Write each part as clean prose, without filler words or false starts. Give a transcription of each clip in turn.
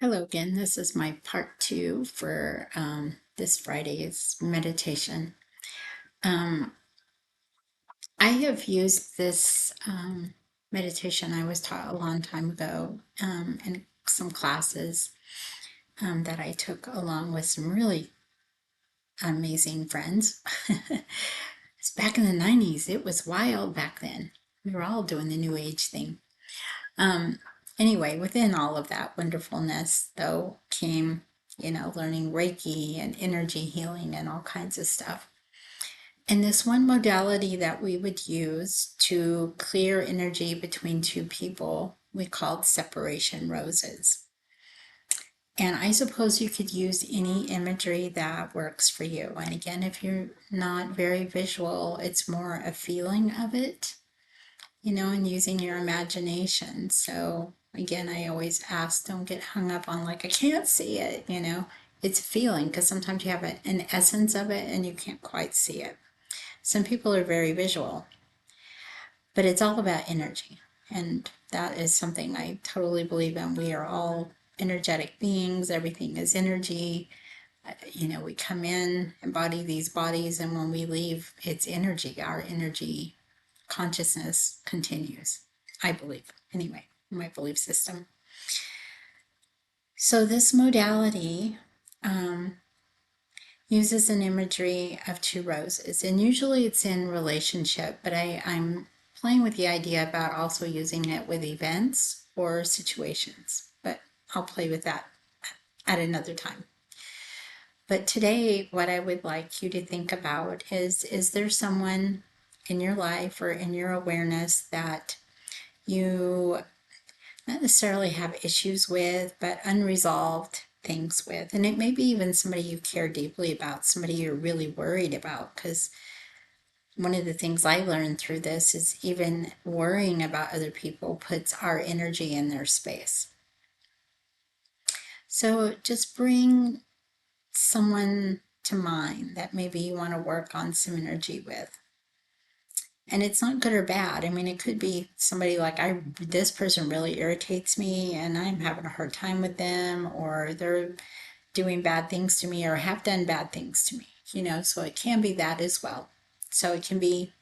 Hello again. This is my part two for this Friday's meditation. Um, I have used this meditation I was taught a long time ago in some classes that I took along with some really amazing friends. It's back in the 90s. It was wild back then. We were all doing the New Age thing. Um, anyway, within all of that wonderfulness, though, came, learning Reiki and energy healing and all kinds of stuff. And this one modality that we would use to clear energy between two people, we called separation roses. And I suppose you could use any imagery that works for you. And again, if you're not very visual, it's more a feeling of it, and using your imagination. So again, I always ask, don't get hung up on like, I can't see it. It's a feeling because sometimes you have an essence of it and you can't quite see it. Some people are very visual, but it's all about energy. And that is something I totally believe in. We are all energetic beings. Everything is energy. We come in, embody these bodies, and when we leave, it's energy. Our energy consciousness continues, I believe, anyway, my belief system. So this modality uses an imagery of two roses, and usually it's in relationship, but I'm playing with the idea about also using it with events or situations, but I'll play with that at another time. But today, what I would like you to think about is there someone in your life or in your awareness that you not necessarily have issues with, but unresolved things with? And it may be even somebody you care deeply about, somebody you're really worried about, because one of the things I learned through this is even worrying about other people puts our energy in their space. So just bring someone to mind that maybe you want to work on some energy with. And it's not good or bad. I mean, it could be somebody like, this person really irritates me and I'm having a hard time with them, or they're doing bad things to me or have done bad things to me, so it can be that as well. So it can be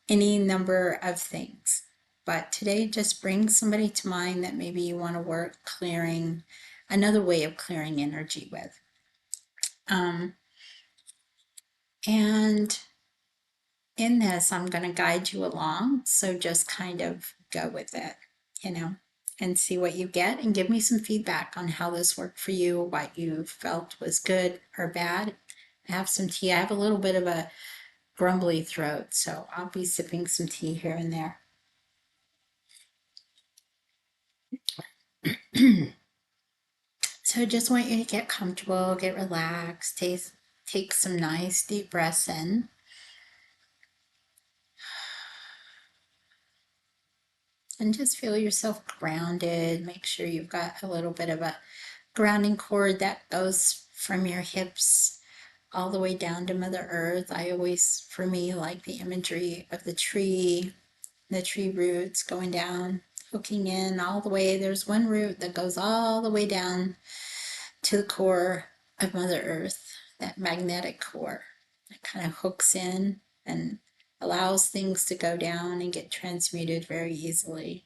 any number of things. But today, just bring somebody to mind that maybe you want to work clearing, another way of clearing energy with. And in this, I'm going to guide you along. So just kind of go with it, and see what you get and give me some feedback on how this worked for you, what you felt was good or bad. Have some tea. I have a little bit of a grumbly throat, so I'll be sipping some tea here and there. So I just want you to get comfortable, get relaxed, take some nice deep breaths in. And just feel yourself grounded. Make sure you've got a little bit of a grounding cord that goes from your hips all the way down to Mother Earth. I always, for me, like the imagery of the tree roots going down, hooking in all the way. There's one root that goes all the way down to the core of Mother Earth, that magnetic core that kind of hooks in and allows things to go down and get transmuted very easily.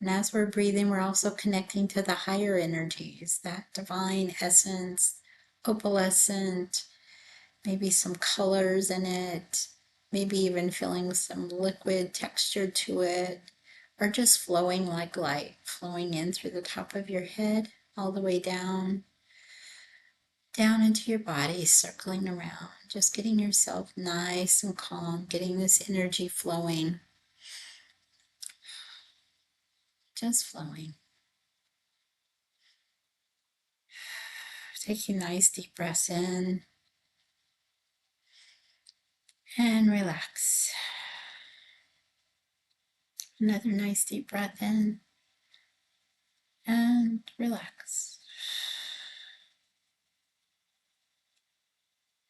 And as we're breathing, we're also connecting to the higher energies, that divine essence, opalescent, maybe some colors in it, maybe even feeling some liquid texture to it, or just flowing like light, flowing in through the top of your head, all the way down into your body, circling around, just getting yourself nice and calm, getting this energy flowing, just flowing. Taking nice deep breaths in and relax. Another nice deep breath in and relax.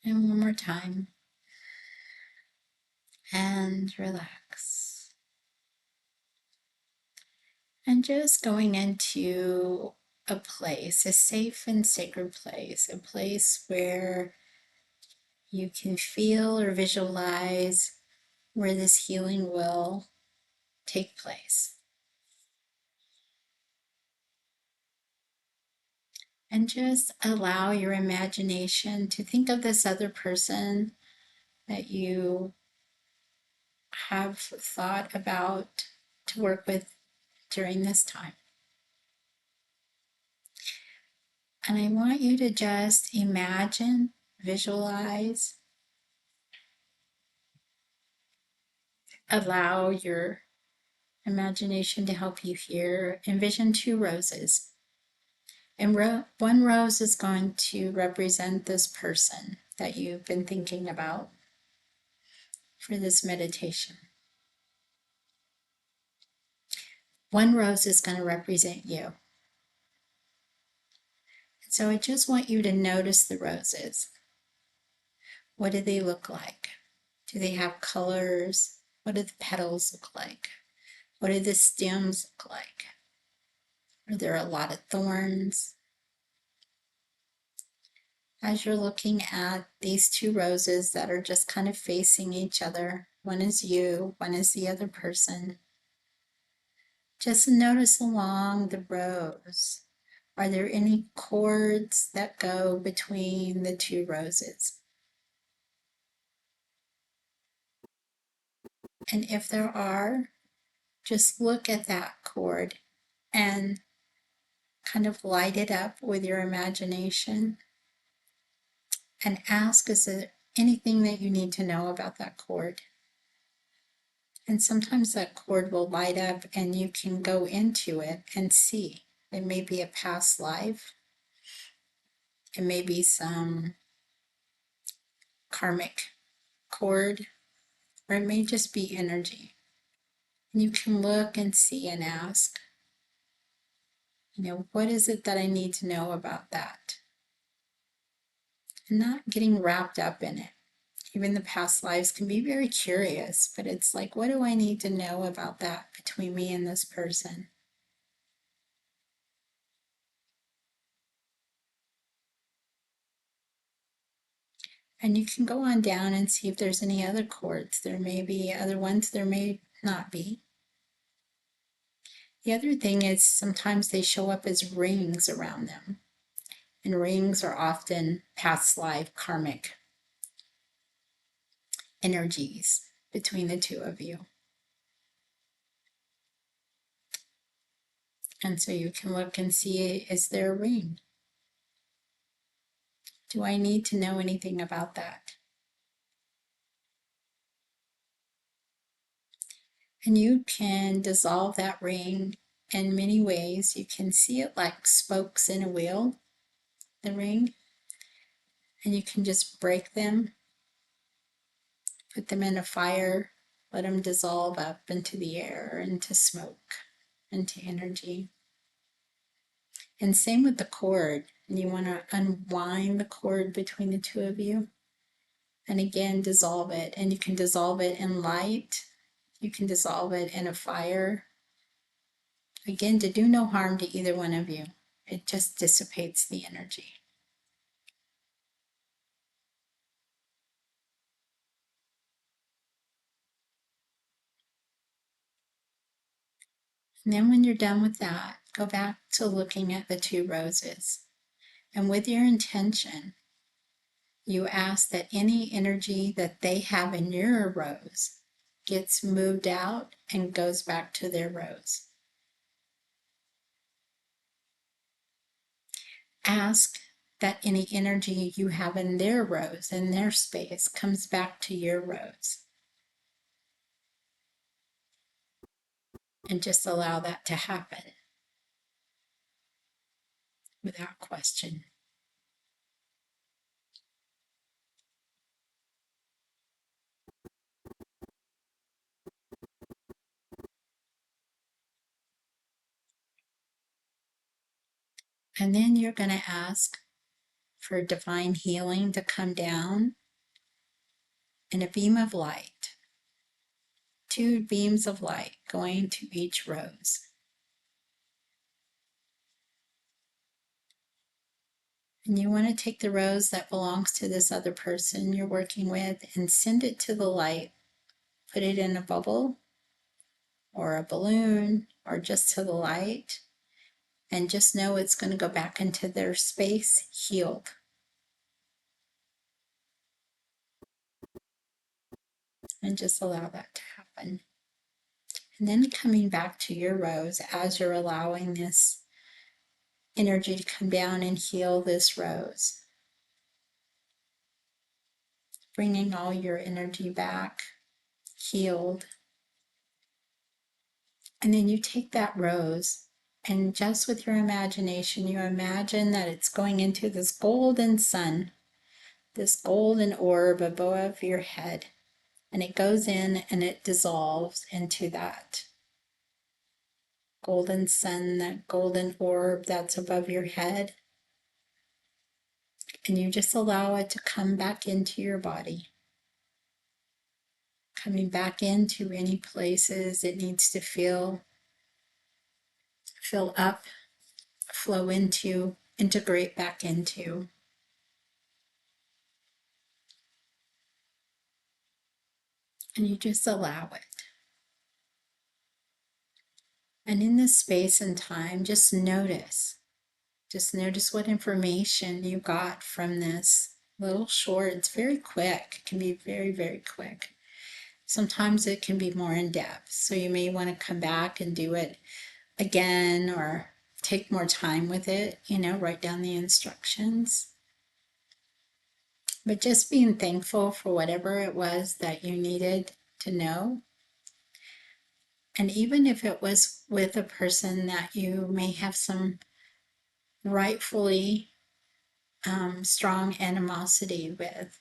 And one more time and relax. And just going into a place, a safe and sacred place, a place where you can feel or visualize where this healing will take place. And just allow your imagination to think of this other person that you have thought about to work with during this time. And I want you to just imagine, visualize, allow your imagination to help you here. Envision two roses. And one rose is going to represent this person that you've been thinking about for this meditation. One rose is going to represent you. So I just want you to notice the roses. What do they look like? Do they have colors? What do the petals look like? What do the stems look like? Are there a lot of thorns? As you're looking at these two roses that are just kind of facing each other, one is you, one is the other person, just notice along the rows. Are there any cords that go between the two roses? And if there are, just look at that cord and kind of light it up with your imagination and ask, is there anything that you need to know about that cord? And sometimes that cord will light up and you can go into it and see. It may be a past life. It may be some karmic cord, or it may just be energy. And you can look and see and ask, what is it that I need to know about that? And not getting wrapped up in it. Even the past lives can be very curious, but it's like, what do I need to know about that between me and this person? And you can go on down and see if there's any other cords. There may be other ones, there may not be. The other thing is sometimes they show up as rings around them. And rings are often past life karmic energies between the two of you. And so you can look and see, is there a ring? Do I need to know anything about that? And you can dissolve that ring in many ways. You can see it like spokes in a wheel, the ring, and you can just break them, put them in a fire, let them dissolve up into the air, into smoke, into energy. And same with the cord. And you want to unwind the cord between the two of you. And again, dissolve it. And you can dissolve it in light. You can dissolve it in a fire. Again, to do no harm to either one of you. It just dissipates the energy. And then when you're done with that, go back to looking at the two roses. And with your intention, you ask that any energy that they have in your rose gets moved out and goes back to their rose. Ask that any energy you have in their rose, in their space, comes back to your rose. And just allow that to happen without question. And then you're going to ask for divine healing to come down in a beam of light, two beams of light going to each rose. And you want to take the rose that belongs to this other person you're working with and send it to the light. Put it in a bubble or a balloon or just to the light. And just know it's going to go back into their space healed. And just allow that to happen. And then coming back to your rose as you're allowing this energy to come down and heal this rose. Bringing all your energy back, healed. And then you take that rose and just with your imagination, you imagine that it's going into this golden sun, this golden orb above your head. And it goes in and it dissolves into that golden sun, that golden orb that's above your head. And you just allow it to come back into your body. Coming back into any places it needs to fill up, flow into, integrate back into. And you just allow it. And in this space and time, just notice. Just notice what information you got from this little short. It's very quick. It can be very, very quick. Sometimes it can be more in depth. So you may want to come back and do it again or take more time with it, write down the instructions. But just being thankful for whatever it was that you needed to know. And even if it was with a person that you may have some rightfully strong animosity with,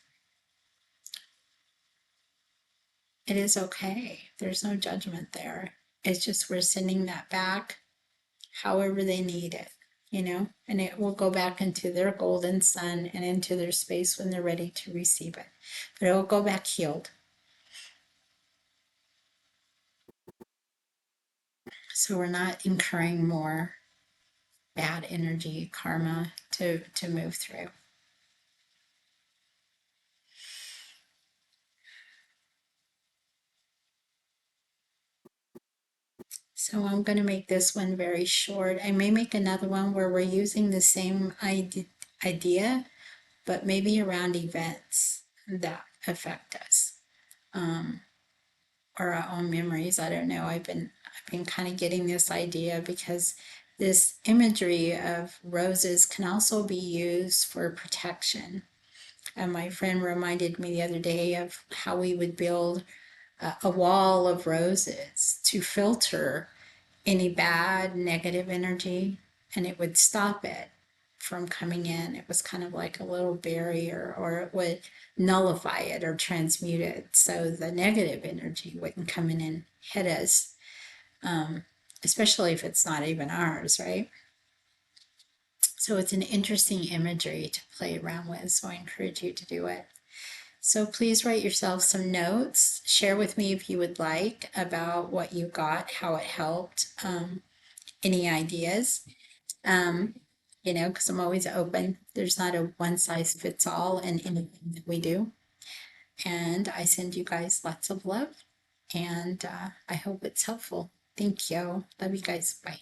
it is okay. There's no judgment there. It's just we're sending that back however they need it, and it will go back into their golden sun and into their space when they're ready to receive it. But it will go back healed. So we're not incurring more bad energy, karma to move through. So I'm going to make this one very short. I may make another one where we're using the same idea, but maybe around events that affect us, or our own memories. I don't know. I've been kind of getting this idea because this imagery of roses can also be used for protection. And my friend reminded me the other day of how we would build a wall of roses to filter any bad negative energy, and it would stop it from coming in. It was kind of like a little barrier, or it would nullify it or transmute it so the negative energy wouldn't come in and hit us, especially if it's not even ours, right? So it's an interesting imagery to play around with, so I encourage you to do it. So please write yourself some notes. Share with me if you would like about what you got, how it helped, any ideas, because I'm always open. There's not a one size fits all in anything that we do. And I send you guys lots of love, and I hope it's helpful. Thank you. Love you guys. Bye.